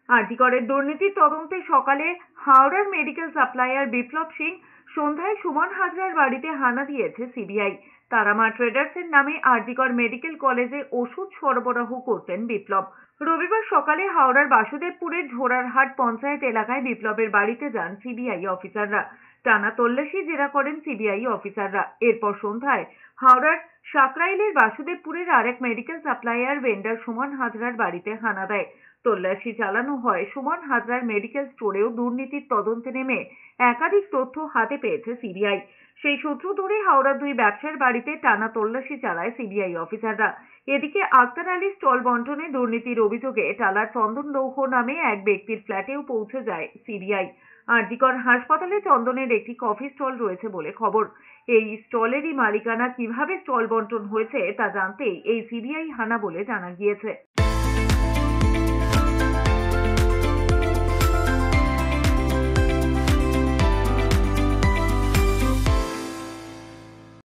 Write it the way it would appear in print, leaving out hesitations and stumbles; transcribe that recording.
আরজিকরের দুর্নীতির তদন্তে সকালে হাওড়ার মেডিকেল সাপ্লায়ার বিপ্লব সিং, সন্ধ্যায় সুমন হাজরার বাড়িতে হানা দিয়েছে সিবিআই। তারামা ট্রেডার্সের নামে আরজিকর মেডিকেল কলেজে ওষুধ সরবরাহ করতেন বিপ্লব। রবিবার সকালে হাওড়ার বাসুদেবপুরের ঝোড়ারহাট পঞ্চায়েত এলাকায় বিপ্লবের বাড়িতে যান সিবিআই অফিসাররা। টানা তল্লাশি জেরা করেন সিবিআই অফিসাররা। এরপর সন্ধ্যায় হাওড়ার সাকরাইলের বাসুদেবপুরের আরেক মেডিকেল সাপ্লায়ার ভেন্ডার সুমন হাজরার বাড়িতে হানা দেয়। তল্লাশি চালানো হয় সুমন হাজরার মেডিকেল স্টোরেও। দুর্নীতির তদন্তে নেমে একাধিক তথ্য হাতে পেয়েছে সিবিআই। সেই সূত্র ধরে হাওড়ার দুই ব্যবসায়ীর বাড়িতে টানা তল্লাশি চালায় সিবিআই অফিসাররা। এদিকে আক্তার আলী স্টল বন্টনে দুর্নীতির অভিযোগে টালার চন্দন লৌহ নামে এক ব্যক্তির ফ্ল্যাটেও পৌঁছে যায় সিবিআই। আরজিকর হাসপাতালে চন্দনের একটি কফি স্টল রয়েছে বলে খবর। এই স্টলেরই মালিকানা কিভাবে স্টল বন্টন হয়েছে তা জানতেই এই সিবিআই হানা বলে জানা গিয়েছে।